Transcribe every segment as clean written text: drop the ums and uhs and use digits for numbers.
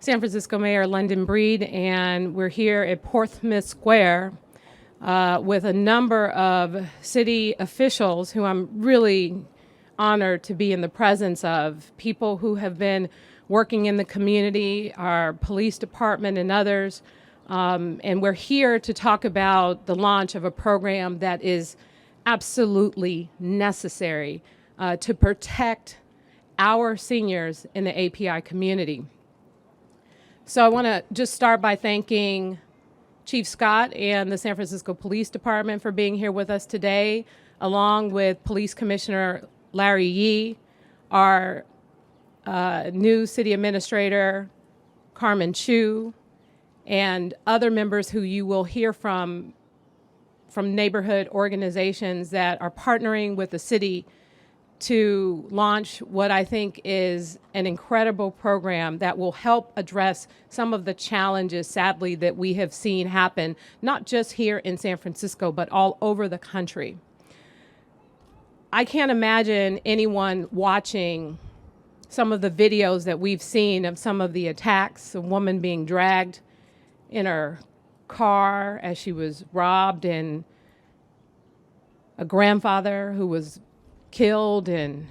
San Francisco Mayor London Breed, and we're here at Portsmouth Square with a number of city officials who I'm really honored to be in the presence of, people who have been working in the community, our police department and others. And we're here to talk about the launch of a program that is absolutely necessary to protect our seniors in the API community. So I want to just start by thanking Chief Scott and the San Francisco Police Department for being here with us today, along with Police Commissioner Larry Yee, our new city administrator, Carmen Chu, and other members who you will hear from neighborhood organizations that are partnering with the city to launch what I think is an incredible program that will help address some of the challenges, sadly, that we have seen happen, not just here in San Francisco, but all over the country. I can't imagine anyone watching some of the videos that we've seen of some of the attacks, a woman being dragged in her car as she was robbed, and a grandfather who was killed, and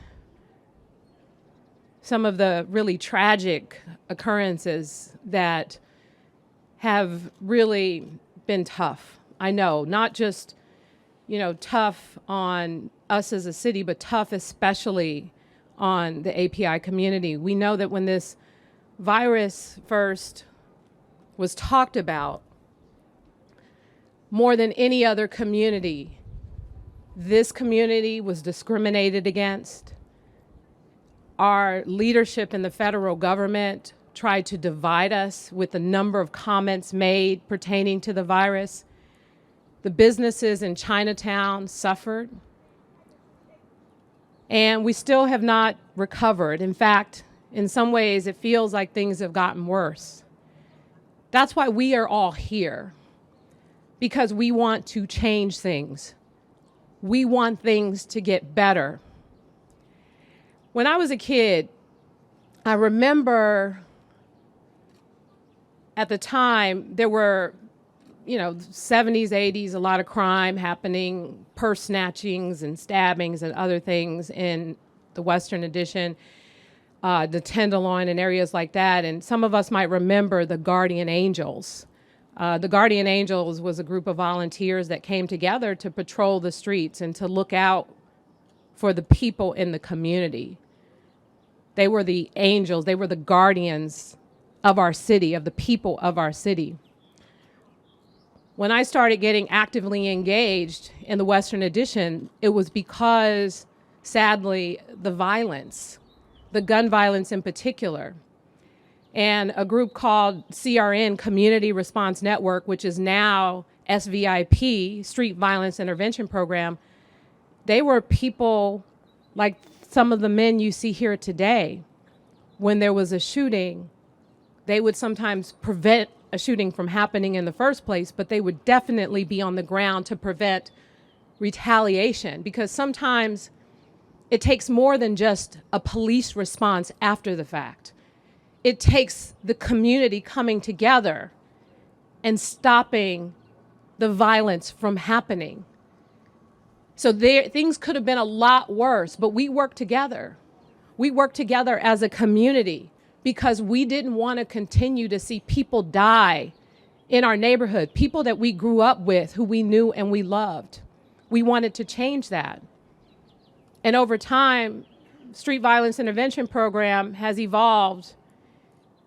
some of the really tragic occurrences that have really been tough. I know, not just, tough on us as a city, but tough especially on the API community. We know that when this virus first was talked about, more than any other community, this community was discriminated against. Our leadership in the federal government tried to divide us with a number of comments made pertaining to the virus. The businesses in Chinatown suffered, and we still have not recovered. In fact, in some ways, it feels like things have gotten worse. That's why we are all here, because we want to change things. We want things to get better. When I was a kid, I remember at the time there were, 70s, 80s, a lot of crime happening, purse snatchings and stabbings and other things in the Western Addition, the Tenderloin and areas like that. And some of us might remember the Guardian Angels. The Guardian Angels was a group of volunteers that came together to patrol the streets and to look out for the people in the community. They were the angels, they were the guardians of our city, of the people of our city. When I started getting actively engaged in the Western Addition, it was because, sadly, the violence, the gun violence in particular, and a group called CRN, Community Response Network, which is now SVIP, Street Violence Intervention Program, they were people like some of the men you see here today. When there was a shooting, they would sometimes prevent a shooting from happening in the first place, but they would definitely be on the ground to prevent retaliation, because sometimes it takes more than just a police response after the fact. It takes the community coming together and stopping the violence from happening. So things could have been a lot worse, but we worked together. We worked together as a community because we didn't want to continue to see people die in our neighborhood, people that we grew up with, who we knew and we loved. We wanted to change that. And over time, Street Violence Intervention Program has evolved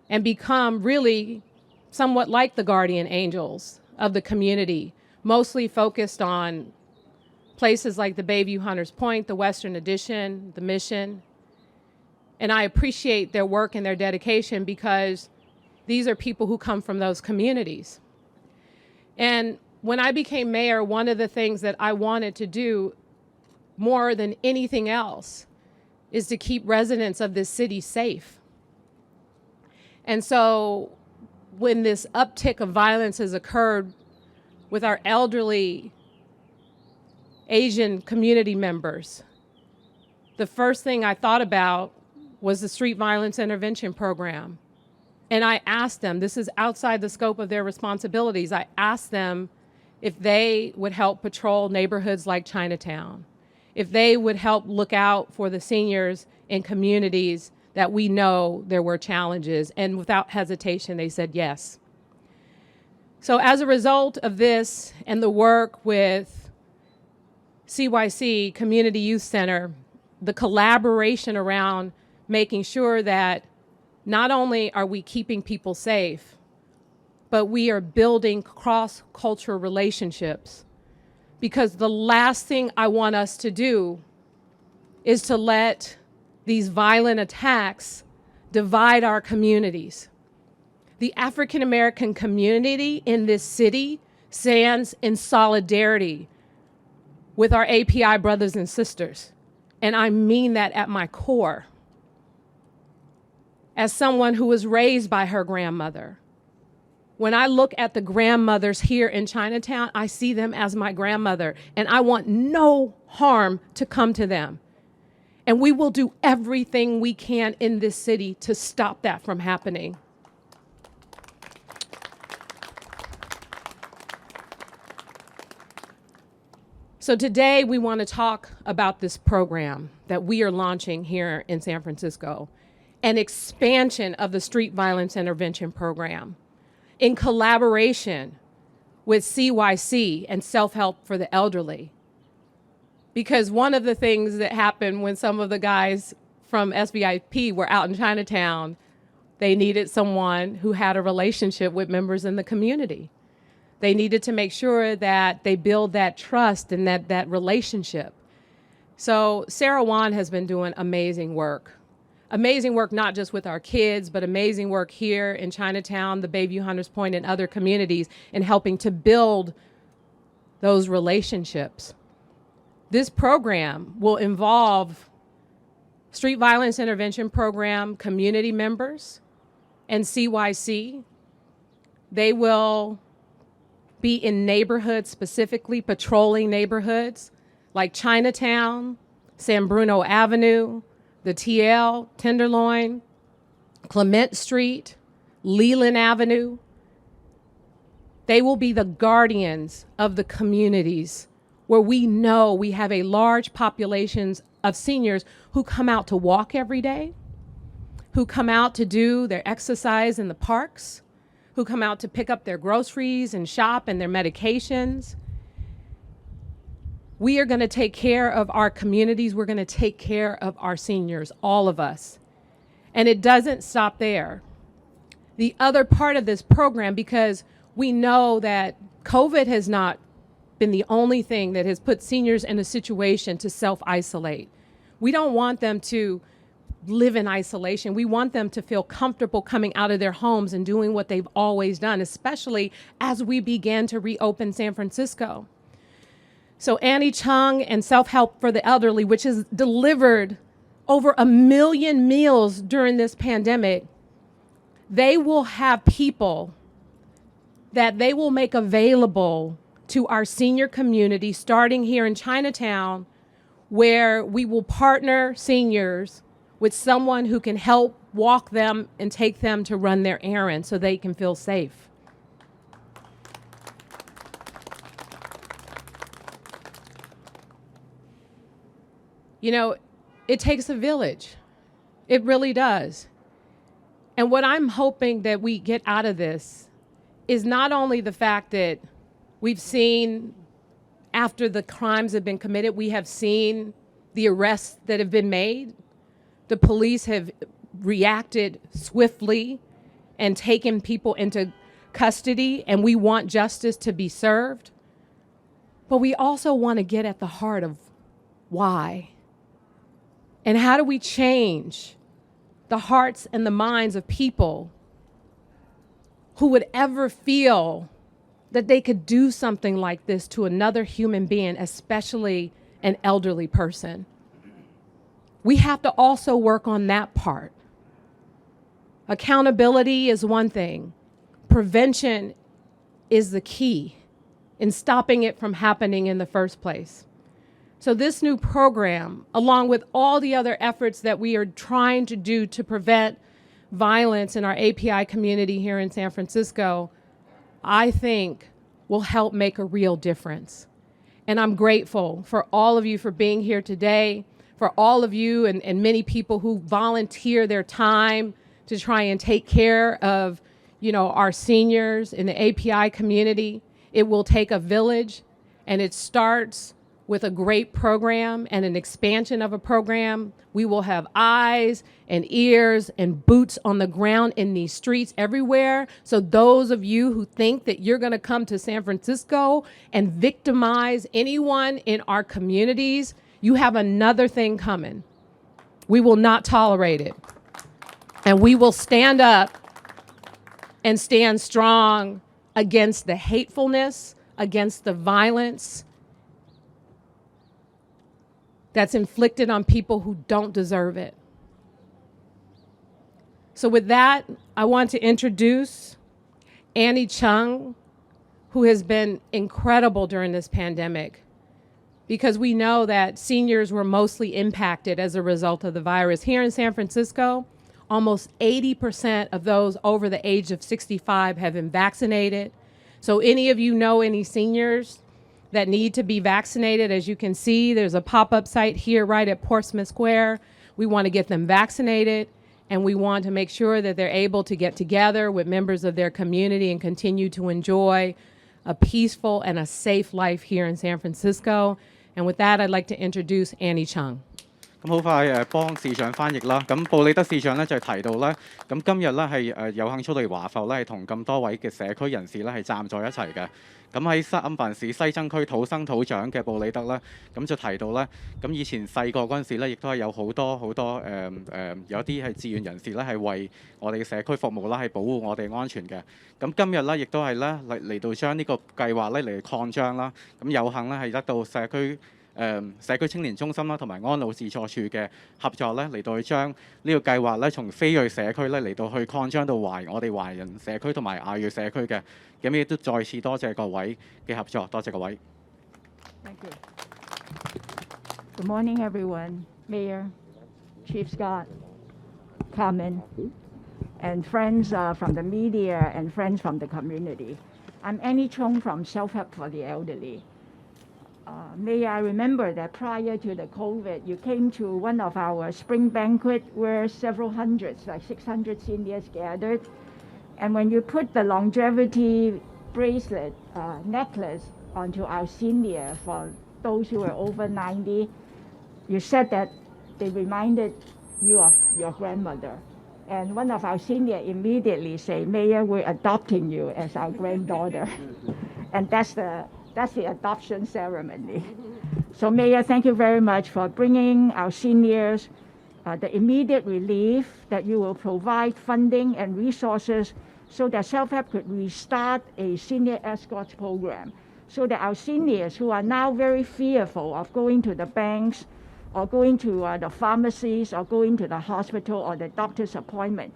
and become really somewhat like the guardian angels of the community, mostly focused on places like the Bayview Hunters Point, the Western Addition, the Mission. And I appreciate their work and their dedication because these are people who come from those communities. And when I became mayor, one of the things that I wanted to do more than anything else is to keep residents of this city safe. And so when this uptick of violence has occurred with our elderly Asian community members, the first thing I thought about was the Street Violence Intervention Program. And I asked them, this is outside the scope of their responsibilities, I asked them if they would help patrol neighborhoods like Chinatown, if they would help look out for the seniors in communities that we know there were challenges. And without hesitation, they said yes. So as a result of this and the work with CYC, Community Youth Center, the collaboration around making sure that not only are we keeping people safe, but we are building cross-cultural relationships. Because the last thing I want us to do is to let these violent attacks divide our communities. The African American community in this city stands in solidarity with our API brothers and sisters. And I mean that at my core. As someone who was raised by her grandmother, when I look at the grandmothers here in Chinatown, I see them as my grandmother, and I want no harm to come to them. And we will do everything we can in this city to stop that from happening. So today we want to talk about this program that we are launching here in San Francisco, an expansion of the Street Violence Intervention Program in collaboration with CYC and Self-Help for the Elderly. Because one of the things that happened when some of the guys from SVIP were out in Chinatown, they needed someone who had a relationship with members in the community. They needed to make sure that they build that trust and that relationship. So Sarah Wan has been doing amazing work. Amazing work not just with our kids, but amazing work here in Chinatown, the Bayview Hunters Point, and other communities in helping to build those relationships. This program will involve Street Violence Intervention Program community members and CYC. They will be in neighborhoods, specifically patrolling neighborhoods like Chinatown, San Bruno Avenue, the TL, Tenderloin, Clement Street, Leland Avenue. They will be the guardians of the communities where we know we have a large populations of seniors who come out to walk every day, who come out to do their exercise in the parks, who come out to pick up their groceries and shop and their medications. We are going to take care of our communities. We're going to take care of our seniors, all of us. And it doesn't stop there. The other part of this program, because we know that COVID has not been the only thing that has put seniors in a situation to self-isolate. We don't want them to live in isolation. We want them to feel comfortable coming out of their homes and doing what they've always done, especially as we begin to reopen San Francisco. So Annie Chung and Self-Help for the Elderly, which has delivered over 1 million meals during this pandemic, they will have people that they will make available to our senior community, starting here in Chinatown, where we will partner seniors with someone who can help walk them and take them to run their errands so they can feel safe. You know, it takes a village. It really does. And what I'm hoping that we get out of this is not only the fact that we've seen, after the crimes have been committed, we have seen the arrests that have been made. The police have reacted swiftly and taken people into custody, and we want justice to be served. But we also want to get at the heart of why. And how do we change the hearts and the minds of people who would ever feel that they could do something like this to another human being, especially an elderly person? We have to also work on that part. Accountability is one thing. Prevention is the key in stopping it from happening in the first place. So this new program, along with all the other efforts that we are trying to do to prevent violence in our API community here in San Francisco, I think will help make a real difference. And I'm grateful for all of you for being here today, for all of you and many people who volunteer their time to try and take care of, our seniors in the API community. It will take a village, and it starts with a great program and an expansion of a program. We will have eyes and ears and boots on the ground in these streets everywhere. So those of you who think that you're going to come to San Francisco and victimize anyone in our communities, you have another thing coming. We will not tolerate it. And we will stand up and stand strong against the hatefulness, against the violence that's inflicted on people who don't deserve it. So with that, I want to introduce Annie Chung, who has been incredible during this pandemic, because we know that seniors were mostly impacted as a result of the virus. Here in San Francisco, almost 80% of those over the age of 65 have been vaccinated. So any of you know any seniors that need to be vaccinated? As you can see, there's a pop-up site here right at Portsmouth Square. We want to get them vaccinated, and we want to make sure that they're able to get together with members of their community and continue to enjoy a peaceful and a safe life here in San Francisco. And with that, I'd like to introduce Annie Chung. 咁好快幫視像翻譯啦。咁布里德視像咧就提到咧，咁今日咧係有幸出嚟華埠咧係同咁多位嘅社區人士咧係站在一齊嘅。咁喺三藩市西增區土生土長嘅布里德咧，咁就提到咧，咁以前細個嗰陣時咧，亦都係有好多有啲係志願人士咧係為我哋嘅社區服務啦，係保護我哋安全嘅。咁今日咧亦都係咧嚟到將呢個計劃咧嚟擴張啦。咁有幸咧係得到社區青年中心啦，同埋安老自助處嘅合作咧，嚟到去將呢個計劃咧，從非裔社區咧嚟到去擴張到我哋華人社區同埋亞裔社區嘅。咁亦都再次多謝各位嘅合作，多謝各位。Thank you. Good morning, everyone. Mayor, Chief Scott, Carmen, and friends from the media and friends from the community. I'm Annie Chung from Self-Help for the Elderly. May I remember that prior to the COVID, you came to one of our spring banquet where several hundreds, like 600 seniors gathered. And when you put the longevity bracelet, necklace onto our senior for those who are over 90, you said that they reminded you of your grandmother. And one of our senior immediately said, Mayor, we're adopting you as our granddaughter. And that's the adoption ceremony. So Mayor, thank you very much for bringing our seniors the immediate relief that you will provide funding and resources so that Self-Help could restart a senior escort program so that our seniors who are now very fearful of going to the banks or going to the pharmacies or going to the hospital or the doctor's appointment,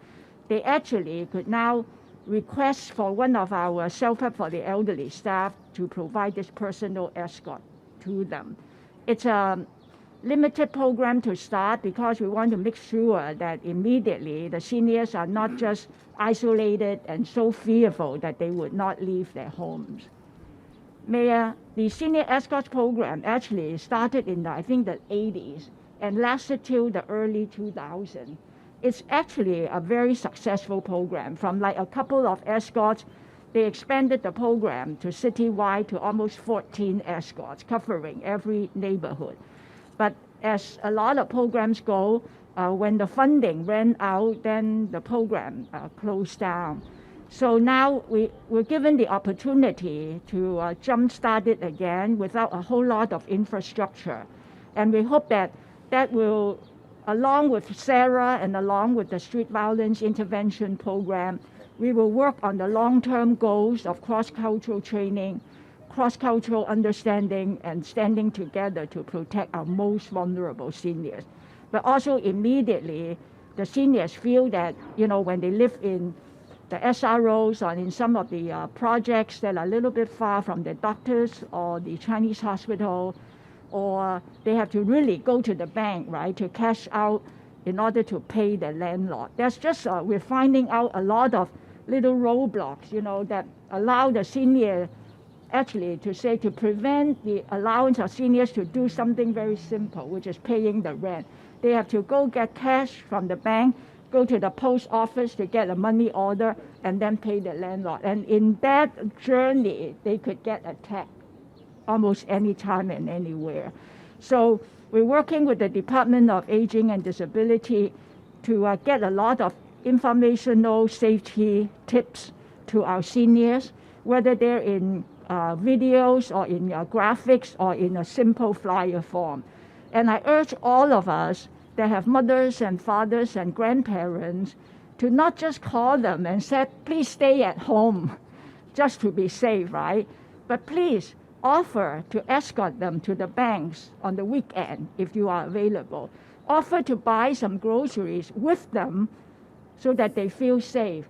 they actually could now request for one of our Self-Help for the Elderly staff to provide this personal escort to them. It's a limited program to start because we want to make sure that immediately the seniors are not just isolated and so fearful that they would not leave their homes. Mayor, the senior escort program actually started in I think the 80s and lasted till the early 2000s. It's actually a very successful program. From like a couple of escorts, they expanded the program to citywide to almost 14 escorts covering every neighborhood. But as a lot of programs go, when the funding ran out, then the program closed down. So now we're given the opportunity to jumpstart it again without a whole lot of infrastructure. And we hope that will, along with Sarah and along with the Street Violence Intervention Program, we will work on the long-term goals of cross-cultural training, cross-cultural understanding, and standing together to protect our most vulnerable seniors. But also immediately, the seniors feel that, when they live in the SROs or in some of the projects that are a little bit far from the doctors or the Chinese hospital, or they have to really go to the bank, right, to cash out in order to pay the landlord. That's just, we're finding out a lot of little roadblocks, that allow the senior actually to prevent the allowance of seniors to do something very simple, which is paying the rent. They have to go get cash from the bank, go to the post office to get a money order, and then pay the landlord. And in that journey, they could get attacked almost any time and anywhere. So we're working with the Department of Aging and Disability to get a lot of informational safety tips to our seniors, whether they're in videos or in graphics or in a simple flyer form. And I urge all of us that have mothers and fathers and grandparents to not just call them and say, please stay at home just to be safe, right? But please offer to escort them to the banks on the weekend if you are available. Offer to buy some groceries with them so that they feel safe.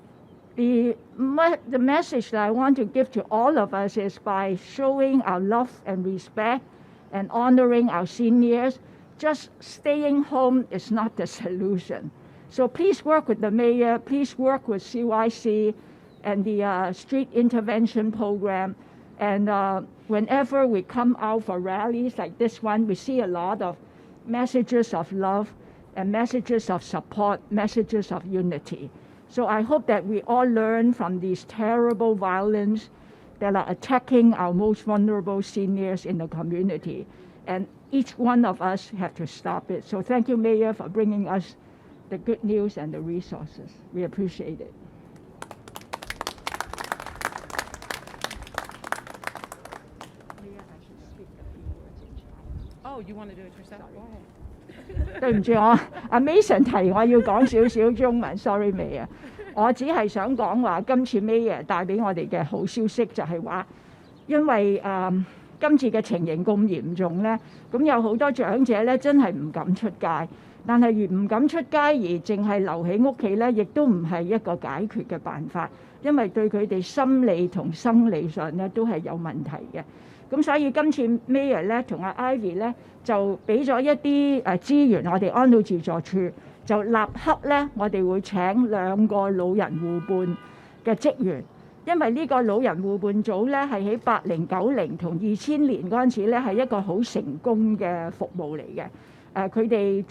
The message that I want to give to all of us is by showing our love and respect and honoring our seniors, just staying home is not the solution. So please work with the mayor, please work with CYC and the street intervention program. And whenever we come out for rallies like this one, we see a lot of messages of love and messages of support, messages of unity. So I hope that we all learn from these terrible violence that are attacking our most vulnerable seniors in the community. And each one of us have to stop it. So thank you, Mayor, for bringing us the good news and the resources. We appreciate it. Oh, you want to do it yourself? Go ahead. 對唔住我，阿 Mason 提我要講少少中文，sorry 未啊？我只係想講話，今次 Mayor 帶俾我哋嘅好消息就係話，因為今次嘅情形咁嚴重咧，咁有好多長者咧真係唔敢出街，但係而唔敢出街而淨係留喺屋企咧，亦都唔係一個解決嘅辦法，因為對佢哋心理同生理上咧都係有問題嘅。咁所以今次 Mayor 咧同阿 Ivy 咧就俾咗一啲資源，我哋安老自助處就立刻咧，我哋會請2個老人互伴嘅職員，因為呢個老人互伴組咧係喺80、90同2000年嗰陣時咧係一個好成功嘅服務嚟嘅。佢哋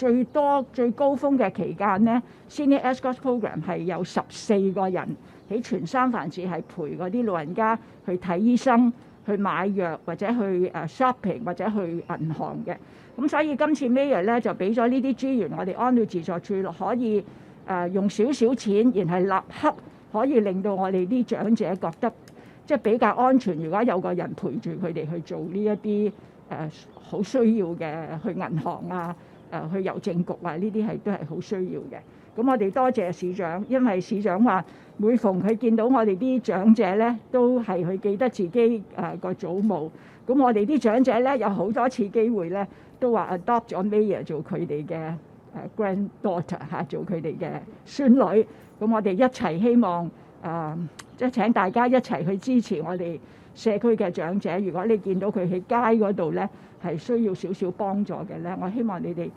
最高峰嘅期間咧 ，Senior Escort Program 係有14個人喺全三藩市係陪嗰啲老人家去睇醫生、去買藥或者去shopping 或者去銀行嘅。咁所以今次 Mayor 咧就俾咗呢啲資源，我哋安老自助處可以用少少錢，然後立刻可以令到我哋啲長者覺得即係比較安全。如果有個人陪住佢哋去做呢一啲好需要嘅，去銀行啊、去郵政局啊，呢啲都係好需要嘅。咁我哋多謝市長，因為市長話每逢佢見到我哋啲長者咧，都係佢記得自己個祖母。咁我哋啲長者咧有好多次機會咧，都話 adopt 咗 Mayor 做佢哋嘅granddaughter 做佢哋嘅孫女。咁我哋一齊希望即係請大家一齊去支持我哋社區嘅長者。如果你見到佢喺街嗰度咧係需要少少幫助嘅咧，我希望你哋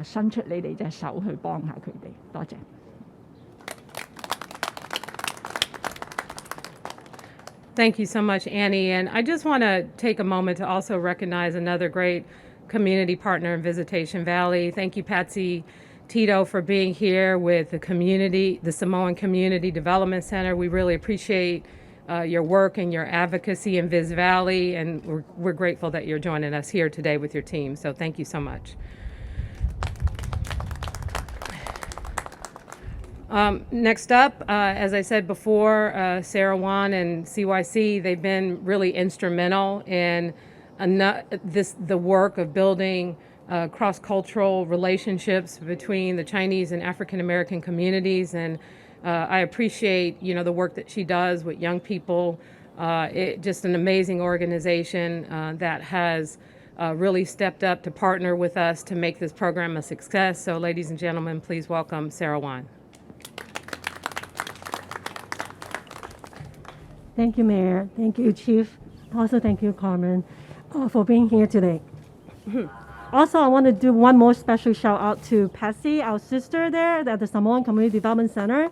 伸出你哋隻手去幫下佢哋。多謝。Thank you so much, Annie. And I just want to take a moment to also recognize another great community partner in Visitation Valley. Thank you, Patsy Tito, for being here with the community, the Samoan Community Development Center. We really appreciate your work and your advocacy in Viz Valley, and we're grateful that you're joining us here today with your team. So thank you so much. Next up, as I said before, Sarah Wan and CYC, they've been really instrumental in the work of building cross-cultural relationships between the Chinese and African American communities. And I appreciate, the work that she does with young people. Just an amazing organization that has really stepped up to partner with us to make this program a success. So ladies and gentlemen, please welcome Sarah Wan. Thank you, Mayor. Thank you, Chief. Also, thank you, Carmen, for being here today. Also, I want to do one more special shout out to Patsy, our sister there at the Samoan Community Development Center.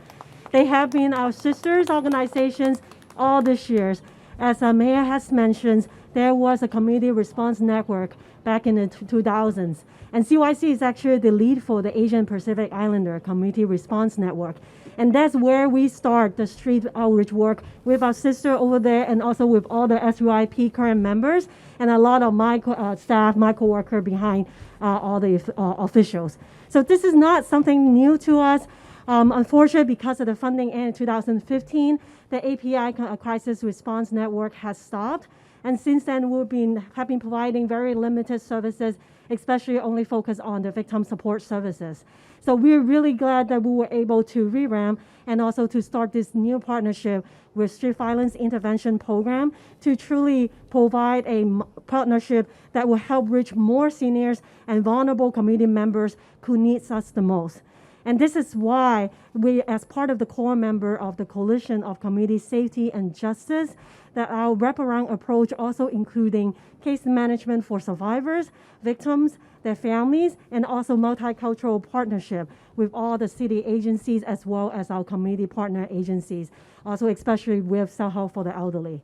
They have been our sisters organizations all these years. As Mayor has mentioned, there was a community response network back in the 2000s. And CYC is actually the lead for the Asian Pacific Islander Community Response Network. And that's where we start the street outreach work with our sister over there and also with all the SYP current members and a lot of my staff, my coworker behind all the officials. So this is not something new to us. Unfortunately, because of the funding end in 2015, the API Crisis Response Network has stopped. And since then, have been providing very limited services, especially only focused on the victim support services. So we're really glad that we were able to revamp and also to start this new partnership with Street Violence Intervention Program to truly provide a partnership that will help reach more seniors and vulnerable community members who needs us the most. And this is why we, as part of the core member of the Coalition of Community Safety and Justice, that our wraparound approach also including case management for survivors, victims, their families, and also multicultural partnership with all the city agencies as well as our community partner agencies, also especially with self-help for the elderly.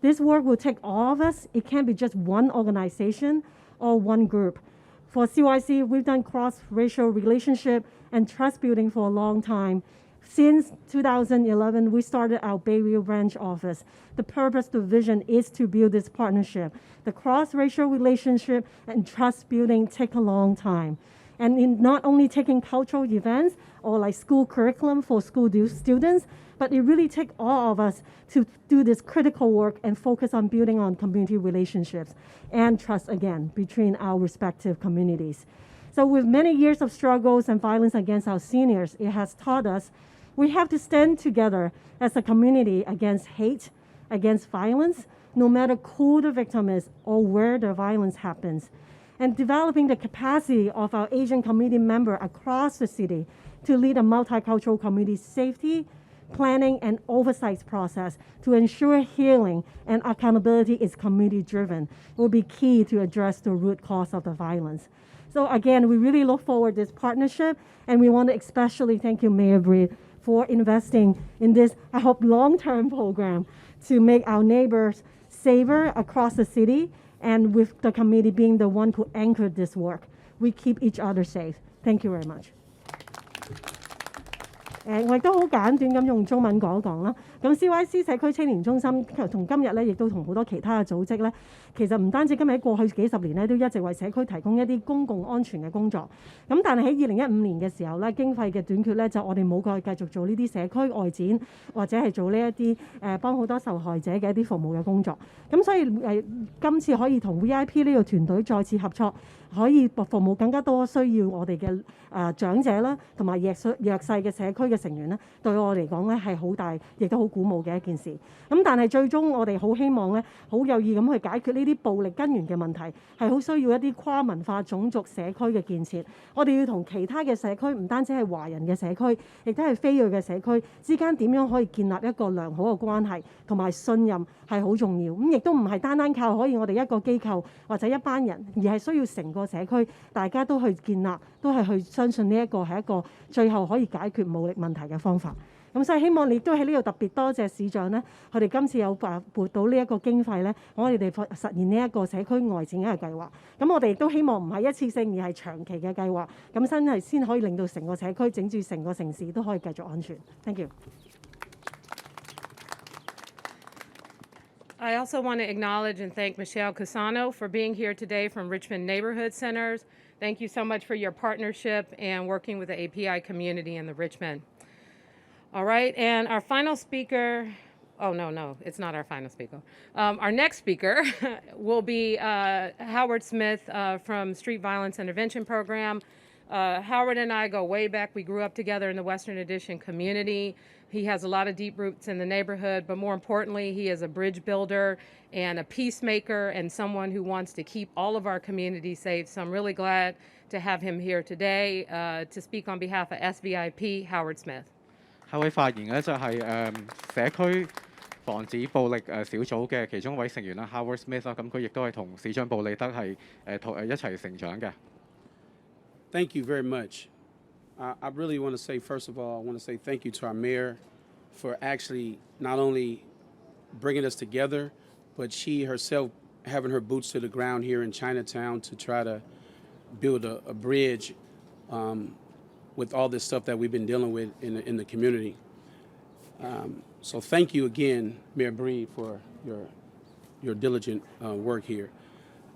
This work will take all of us. It can't be just one organization or one group. For CYC, we've done cross-racial relationship and trust building for a long time. Since 2011, we started our Bayview branch office. The purpose, the vision is to build this partnership. The cross-racial relationship and trust building take a long time. And in not only taking cultural events or like school curriculum for school students, but it really takes all of us to do this critical work and focus on building on community relationships and trust again between our respective communities. So with many years of struggles and violence against our seniors, it has taught us we have to stand together as a community against hate, against violence, no matter who the victim is or where the violence happens. And developing the capacity of our Asian community member across the city to lead a multicultural community safety, planning, and oversight process to ensure healing and accountability is community-driven will be key to address the root cause of the violence. So again, we really look forward to this partnership, and we want to especially thank you, Mayor Breed, for investing in this, I hope, long-term program to make our neighbors safer across the city, and with the committee being the one who anchored this work. We keep each other safe. Thank you very much. 我亦都好簡短咁用中文講一講啦。咁 CYC 社區青年中心同今日咧，亦都同好多其他嘅組織咧，其實唔單止今日喺過去幾十年咧，都一直為社區提供一啲公共安全嘅工作。咁但係喺2015年嘅時候咧，經費嘅短缺咧，就我哋冇再繼續做呢啲社區外展，或者係做呢一啲幫好多受害者嘅一啲服務嘅工作。咁所以今次可以同 VIP 呢個團隊再次合作，可以服務更加多需要我哋嘅長者啦，同埋弱勢嘅社區嘅成員咧，對我嚟講咧係好大，亦都好鼓舞嘅一件事。咁但係最終我哋好希望咧，好有意咁去解決呢啲暴力根源嘅問題，係好需要一啲跨文化種族社區嘅建設。我哋要同其他嘅社區，唔單止係華人嘅社區，亦都係非裔嘅社區之間點樣可以建立一個良好嘅關係同埋信任係好重要。咁亦都唔係單單靠可以我哋一個機構或者一班人，而係需要成個社區大家都去建立，都係去相信呢一個係一個最後可以解決武力問題嘅方法。咁所以希望你都喺呢度特別多謝市長咧，佢哋今次有撥到呢一個經費咧，我哋實現呢一個社區外展嘅計劃。咁我哋亦都希望唔係一次性，而係長期嘅計劃。咁真係先可以令到成個社區整住成個城市都可以繼續安全。Thank you. I also want to acknowledge and thank Michelle Casano for being here today from Richmond Neighborhood Centers. Thank you so much for your partnership and working with the API community in the Richmond. All right, and our final speaker, no, it's not our final speaker. Our next speaker will be Howard Smith from Street Violence Intervention Program. Howard and I go way back. We grew up together in the Western Addition community. He has a lot of deep roots in the neighborhood, but more importantly, he is a bridge builder and a peacemaker and someone who wants to keep all of our community safe. So I'm really glad to have him here today to speak on behalf of SVIP, Howard Smith. 下位發言嘅就係社區防止暴力小組嘅其中一位成員啦，Howard Smith 啦，咁佢亦都係同市長布利德係一齊成長嘅。Thank you very much. I really want to say, first of all, I want to say thank you to our mayor for actually not only bringing us together, but she herself having her boots to the ground here in Chinatown to try to build a bridge with all this stuff that we've been dealing with in the community. So thank you again, Mayor Bree, for your diligent work here.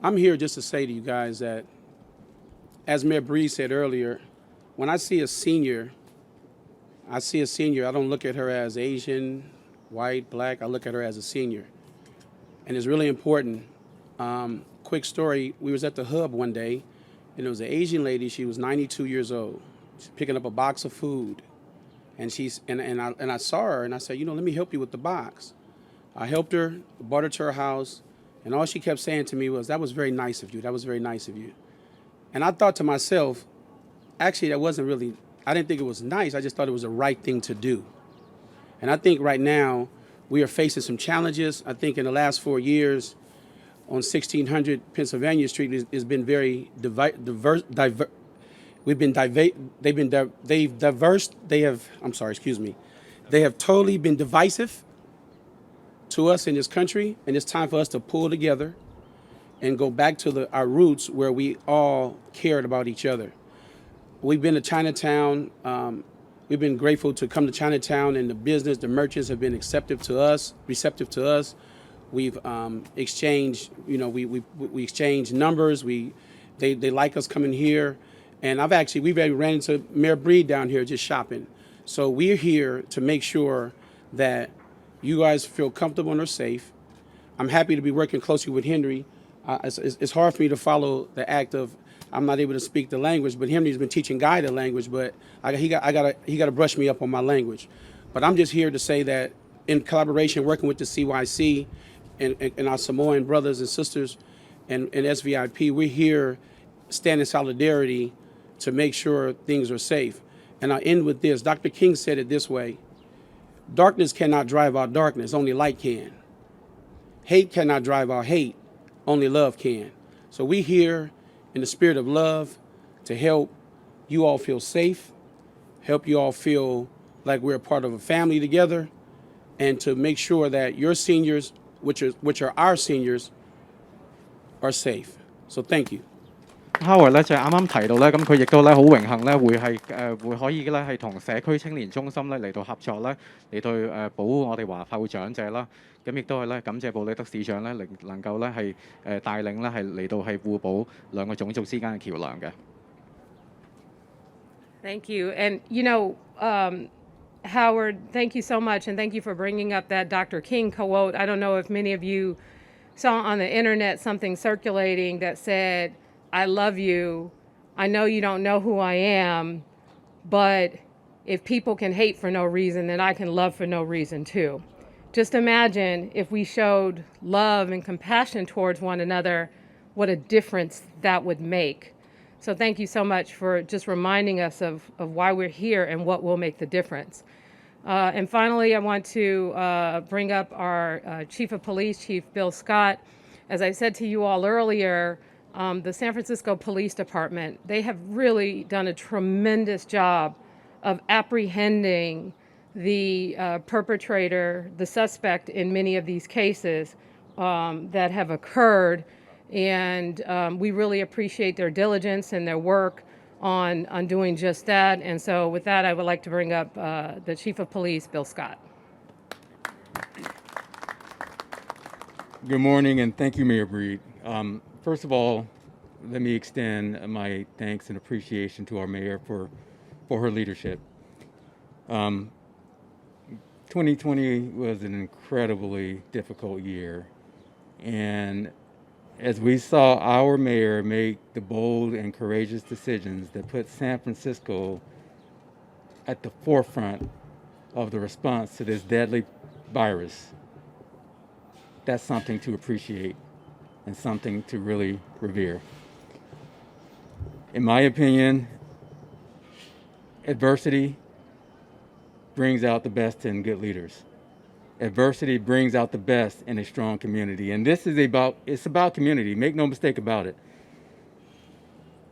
I'm here just to say to you guys that, as Mayor Bree said earlier, when I see a senior, I don't look at her as Asian, white, black. I look at her as a senior. And it's really important. Quick story, we was at the hub one day, and there was an Asian lady. She was 92 years old. She's picking up a box of food. And I saw her, and I said, let me help you with the box. I helped her, brought her to her house, and all she kept saying to me was, that was very nice of you. That was very nice of you. And I thought to myself, actually, that wasn't really, I didn't think it was nice. I just thought it was the right thing to do. And I think right now we are facing some challenges. I think in the last 4 years on 1600 Pennsylvania Street has been very diverse. They have totally been divisive to us in this country, and it's time for us to pull together and go back to our roots where we all cared about each other. We've been to Chinatown. We've been grateful to come to Chinatown, and the business, the merchants have been receptive to us. We've exchanged, we exchanged numbers. They like us coming here, and we've already ran into Mayor Breed down here just shopping. So we're here to make sure that you guys feel comfortable and are safe. I'm happy to be working closely with Henry. It's hard for me to follow the act of, I'm not able to speak the language, but Henry's been teaching Guy the language, but he got to brush me up on my language. But I'm just here to say that in collaboration, working with the CYC and our Samoan brothers and sisters and SVIP, we're here stand in solidarity to make sure things are safe. And I'll end with this. Dr. King said it this way: darkness cannot drive out darkness, only light can. Hate cannot drive out hate, only love can. So we here in the spirit of love to help you all feel safe, help you all feel like we're a part of a family together, and to make sure that your seniors, which are our seniors, are safe. So thank you. Howard 咧就係啱啱提到咧，咁佢亦都咧好榮幸咧會可以咧係同社區青年中心咧嚟到合作咧，嚟到保護我哋華埠長者啦。咁亦都係咧感謝布里德市長咧能夠咧係帶領咧係嚟到係互補兩個種族之間嘅橋梁嘅。Thank you. And, Howard, thank you so much, and thank you for bringing up that Dr. King quote. I don't know if many of you saw on the internet something circulating that said, I love you. I know you don't know who I am, but if people can hate for no reason, then I can love for no reason too. Just imagine if we showed love and compassion towards one another, what a difference that would make. So thank you so much for just reminding us of why we're here and what will make the difference. And finally, I want to bring up our Chief of Police, Chief Bill Scott. As I said to you all earlier, the San Francisco Police Department, they have really done a tremendous job of apprehending the perpetrator, the suspect in many of these cases that have occurred. And we really appreciate their diligence and their work on doing just that. And so with that, I would like to bring up the Chief of Police, Bill Scott. Good morning, and thank you, Mayor Breed. First of all, let me extend my thanks and appreciation to our mayor for her leadership. 2020 was an incredibly difficult year, and as we saw our mayor make the bold and courageous decisions that put San Francisco at the forefront of the response to this deadly virus, that's something to appreciate and something to really revere. In my opinion, adversity brings out the best in good leaders. Adversity brings out the best in a strong community. And it's about community. Make no mistake about it.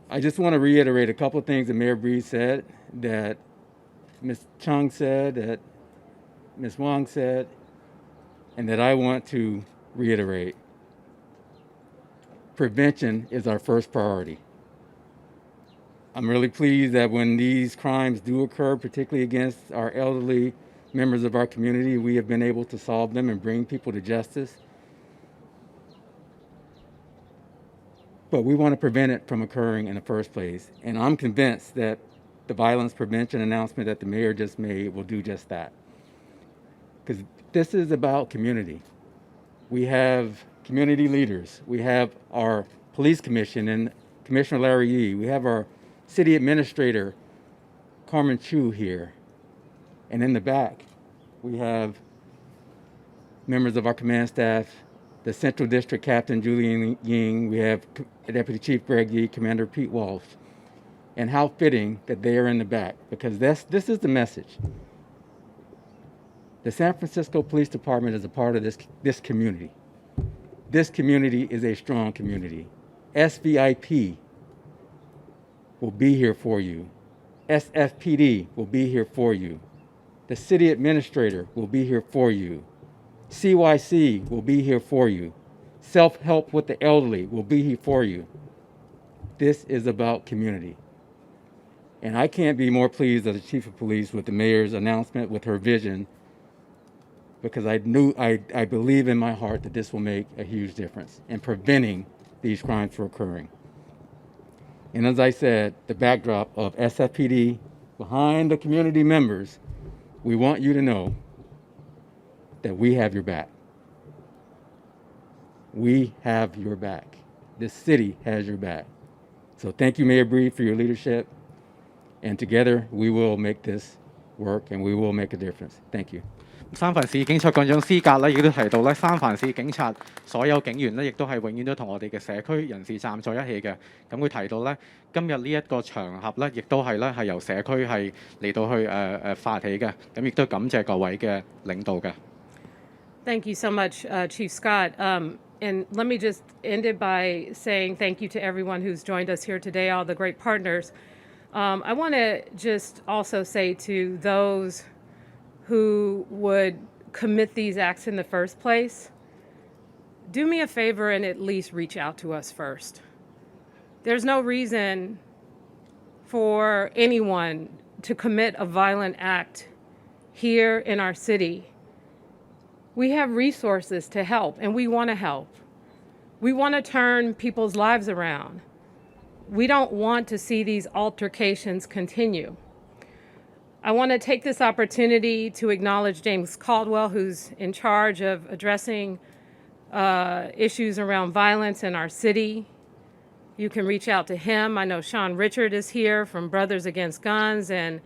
I just want to reiterate a couple of things that Mayor Breed said, that Ms. Chung said, that Ms. Wong said, and that I want to reiterate. Prevention is our first priority. I'm really pleased that when these crimes do occur, particularly against our elderly members of our community, we have been able to solve them and bring people to justice. But we want to prevent it from occurring in the first place. And I'm convinced that the violence prevention announcement that the mayor just made will do just that. Because this is about community. We have community leaders. We have our police commission and Commissioner Larry Yee. We have our city administrator, Carmen Chu, here. And in the back, we have members of our command staff, the Central District Captain Julian Ying. We have Deputy Chief Greg Yee, Commander Pete Walsh. And how fitting that they are in the back, because this is the message. The San Francisco Police Department is a part of this community. This community is a strong community. SVIP will be here for you. SFPD will be here for you. The city administrator will be here for you. CYC will be here for you. Self-help with the elderly will be here for you. This is about community. And I can't be more pleased as the chief of police with the mayor's announcement, with her vision, because I believe in my heart that this will make a huge difference in preventing these crimes from occurring. And as I said, the backdrop of SFPD behind the community members, we want you to know that we have your back. We have your back. This city has your back. So thank you, Mayor Breed, for your leadership. And together, we will make this work and we will make a difference. Thank you. 三藩市警察幹長施格咧，亦都提到咧，三藩市警察所有警員咧，亦都係永遠都同我哋嘅社區人士站在一起嘅。咁佢提到咧，今日呢一個場合咧，亦都係咧係由社區係嚟到去發起嘅。咁亦都感謝各位嘅領導嘅。Thank you so much, Chief Scott. And let me just end it by saying thank you to everyone who's joined us here today, all the great partners. I want to just also say to those who would commit these acts in the first place, do me a favor and at least reach out to us first. There's no reason for anyone to commit a violent act here in our city. We have resources to help, and we want to help. We want to turn people's lives around. We don't want to see these altercations continue. I want to take this opportunity to acknowledge James Caldwell, who's in charge of addressing issues around violence in our city. You can reach out to him. I know Sean Richard is here from Brothers Against Guns and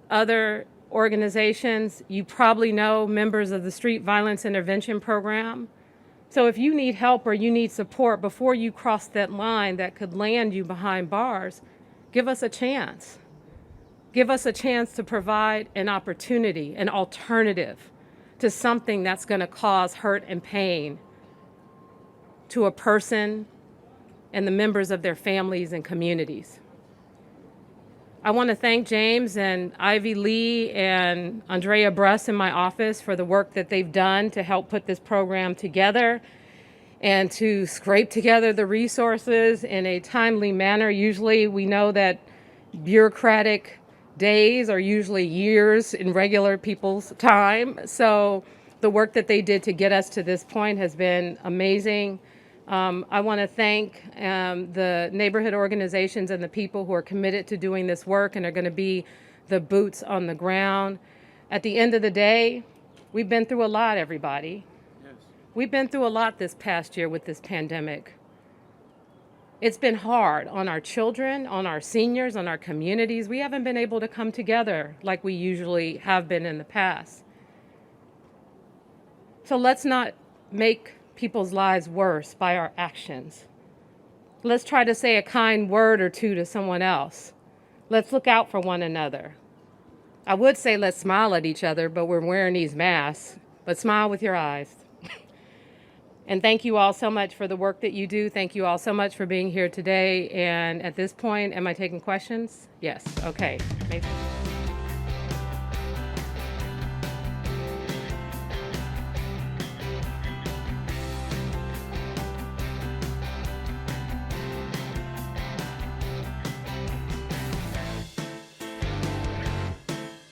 other organizations. You probably know members of the Street Violence Intervention Program. So if you need help or you need support before you cross that line that could land you behind bars, give us a chance. Give us a chance to provide an opportunity, an alternative to something that's going to cause hurt and pain to a person and the members of their families and communities. I want to thank James and Ivy Lee and Andrea Bruss in my office for the work that they've done to help put this program together and to scrape together the resources in a timely manner. Usually we know that bureaucratic days are usually years in regular people's time. So the work that they did to get us to this point has been amazing. I want to thank the neighborhood organizations and the people who are committed to doing this work and are going to be the boots on the ground. At the end of the day, we've been through a lot, everybody. Yes. We've been through a lot this past year with this pandemic. It's been hard on our children, on our seniors, on our communities. We haven't been able to come together like we usually have been in the past. So let's not make people's lives worse by our actions. Let's try to say a kind word or two to someone else. Let's look out for one another. I would say let's smile at each other, but we're wearing these masks. but smile with your eyes. And thank you all so much for the work that you do. Thank you all so much for being here today. And at this point, am I taking questions? Yes. Okay. Mason?